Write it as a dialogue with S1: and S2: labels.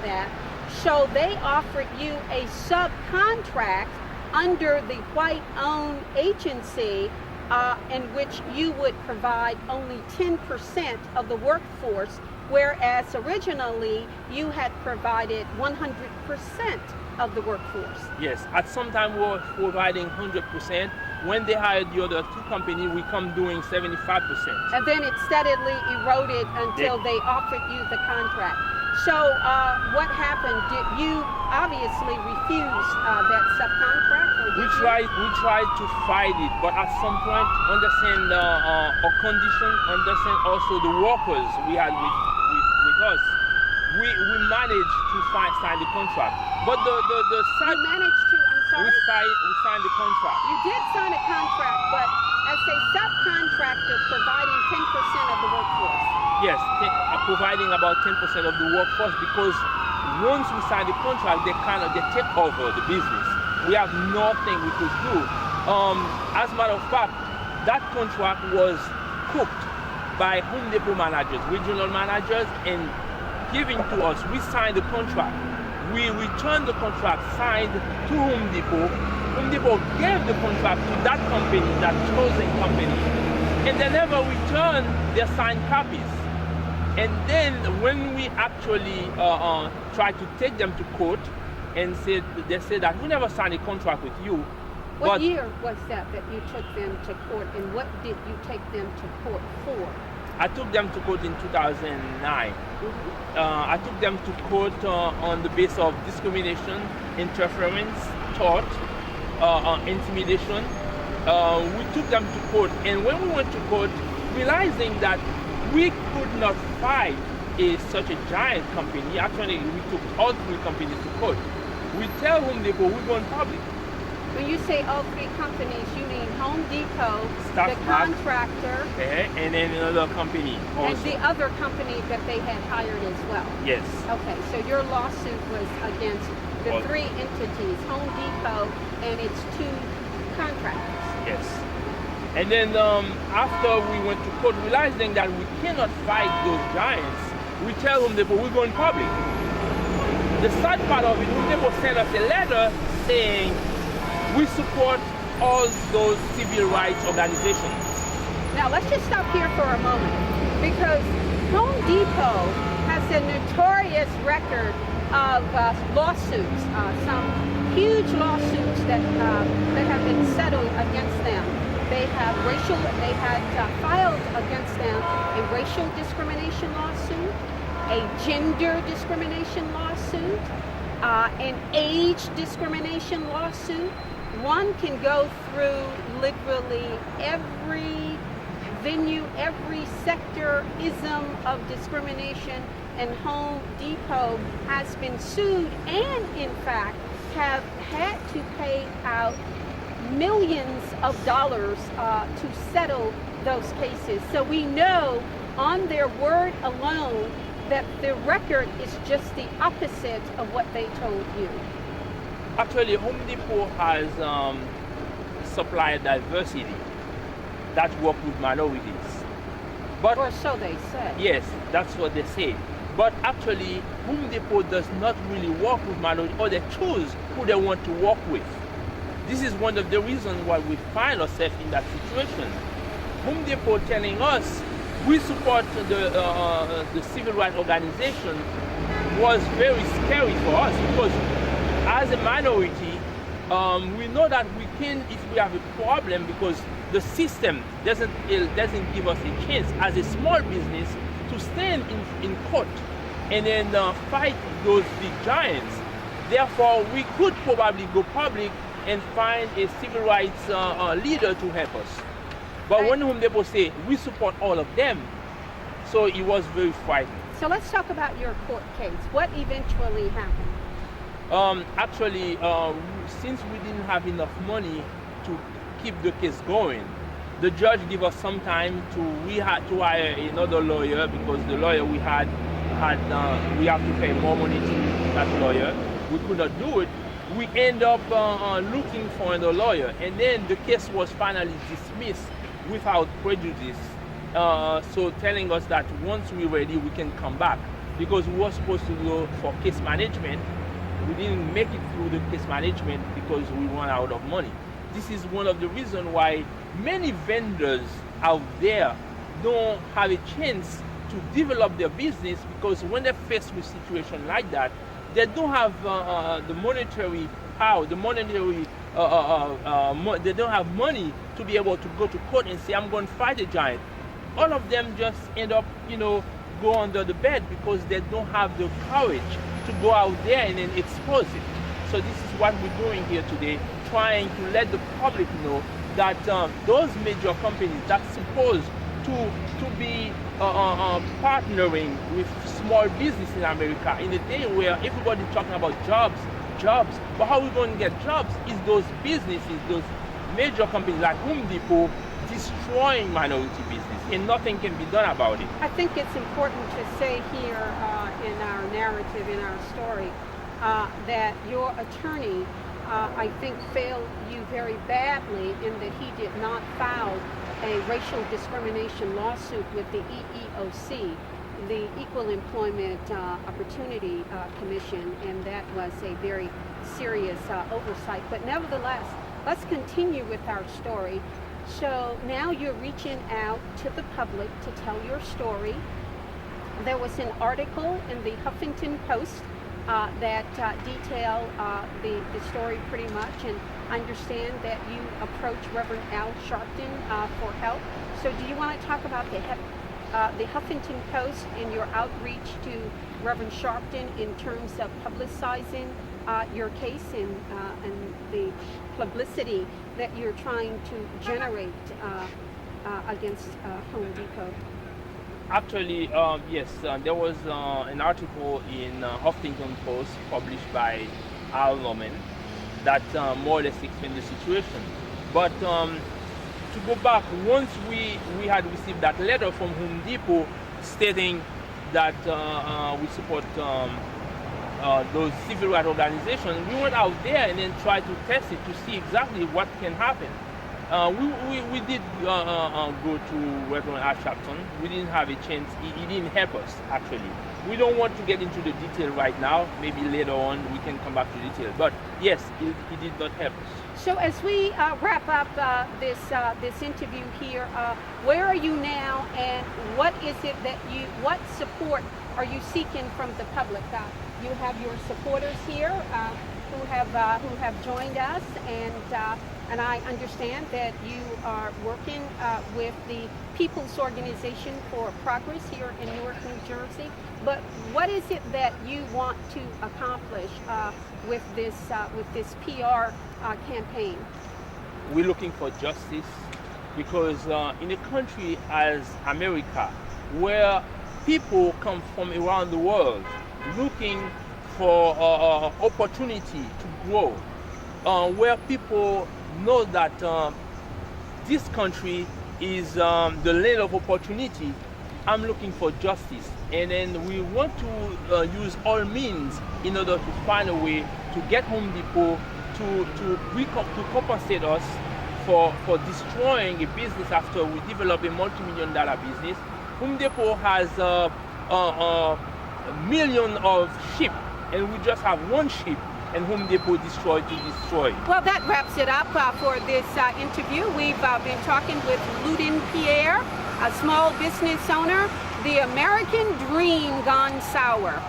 S1: that. So they offered you a subcontract under the white-owned agency in which you would provide only 10% of the workforce, whereas originally you had provided 100% of the workforce.
S2: Yes, at some time we were providing 100%. When they hired the other two companies, we come doing 75%.
S1: And then it steadily eroded until they offered you the contract. So what happened? Did you obviously refuse that subcontract? Or
S2: we tried to fight it, but at some point, understand our condition, understand also the workers we had with us. We managed to sign the contract. But the
S1: you managed to, I'm sorry?
S2: We signed the contract.
S1: You did sign a contract, but as a subcontractor providing 10% of the workforce.
S2: Yes, providing about 10% of the workforce, because once we sign the contract, they take over the business. We have nothing we could do. As a matter of fact, that contract was cooked by Home Depot managers, regional managers, and given to us. We signed the contract. We returned the contract signed to Home Depot. Home Depot gave the contract to that company, that chosen company, and they never returned their signed copies. And then when we actually tried to take them to court, and they said that we never signed a contract with you.
S1: What year was that you took them to court, and what did you take them to court for?
S2: I took them to court in 2009. I took them to court on the basis of discrimination, interference, tort, intimidation. We took them to court, and when we went to court, realizing that we could not fight such a giant company. Actually, we took all three companies to court. We tell Home Depot we're going public.
S1: When you say all three companies, you mean Home Depot, the contractor,
S2: and then another company also.
S1: And the other company that they had hired as well.
S2: Yes.
S1: Okay, so your lawsuit was against the three entities, Home Depot and its two contractors.
S2: Yes. And then after we went to court, realizing that we cannot fight those giants, we tell Home Depot we're going public. The sad part of it, Home Depot sent us a letter saying we support all those civil rights organizations.
S1: Now let's just stop here for a moment, because Home Depot has a notorious record of lawsuits, some huge lawsuits that have been settled against them. They had filed against them a racial discrimination lawsuit, a gender discrimination lawsuit, an age discrimination lawsuit. One can go through literally every venue, every sector-ism of discrimination, and Home Depot has been sued and, in fact, have had to pay out millions of dollars to settle those cases. So we know on their word alone that the record is just the opposite of what they told you.
S2: Actually, Home Depot has supplier diversity that work with minorities. But,
S1: or so they say.
S2: Yes, that's what they say. But actually, Home Depot does not really work with minorities, or they choose who they want to work with. This is one of the reasons why we find ourselves in that situation. Home Depot telling us we support the civil rights organization was very scary for us, because as a minority, we know that we can, if we have a problem, because the system doesn't give us a chance as a small business to stand in court and then fight those big giants. Therefore, we could probably go public and find a civil rights leader to help us. But when Home Depot say we support all of them, so it was very frightening.
S1: So let's talk about your court case. What eventually happened?
S2: Actually, since we didn't have enough money to keep the case going, the judge gave us some time we had to hire another lawyer, because the lawyer we had we have to pay more money to that lawyer. We could not do it. We end up looking for another lawyer, and then the case was finally dismissed without prejudice. So telling us that once we're ready, we can come back. because we were supposed to go for case management. We didn't make it through the case management because we ran out of money. This is one of the reasons why many vendors out there don't have a chance to develop their business, because when they're faced with situation like that, they don't have the monetary power, they don't have money to be able to go to court and say, I'm going to fight a giant. All of them just end up, go under the bed because they don't have the courage to go out there and then expose it. So this is what we're doing here today, trying to let the public know that those major companies that's supposed to be partnering with small business in America in a day where everybody's talking about jobs, but how are we going to get jobs? Is those businesses, those major companies like Home Depot destroying minority business, and nothing can be done about it.
S1: I think it's important to say here in our narrative, in our story, that your attorney, I think, failed you very badly in that he did not file a racial discrimination lawsuit with the EEOC, the Equal Employment Opportunity Commission, and that was a very serious oversight. But nevertheless, let's continue with our story. So now you're reaching out to the public to tell your story. There was an article in the Huffington Post that detail the story pretty much, and I understand that you approached Reverend Al Sharpton for help. So do you want to talk about the Huffington Post and your outreach to Reverend Sharpton in terms of publicizing your case and the publicity that you're trying to generate against Home Depot?
S2: Actually, yes, there was an article in Huffington Post published by Al Norman that more or less explained the situation. But to go back, once we had received that letter from Home Depot stating that we support those civil rights organizations, we went out there and then tried to test it to see exactly what can happen. We did go to Reverend Al Sharpton. We didn't have a chance. He didn't help us, actually. We don't want to get into the detail right now. Maybe later on we can come back to detail. But yes, he did not help us.
S1: So as we wrap up this interview here, where are you now, and what is it that what support are you seeking from the public? You have your supporters here who have joined us, and I understand that you are working with the People's Organization for Progress here in Newark, New Jersey. But what is it that you want to accomplish with this PR campaign?
S2: We're looking for justice because in a country as America, where people come from around the world looking for opportunity to grow, where people know that this country is the land of opportunity, I'm looking for justice. And then we want to use all means in order to find a way to get Home Depot to compensate us for destroying a business after we develop a multi-million-dollar business. Home Depot has a million of sheep, and we just have one sheep, and Home Depot destroyed to destroy.
S1: Well, that wraps it up for this interview. We've been talking with Ludin Pierre, a small business owner, the American dream gone sour.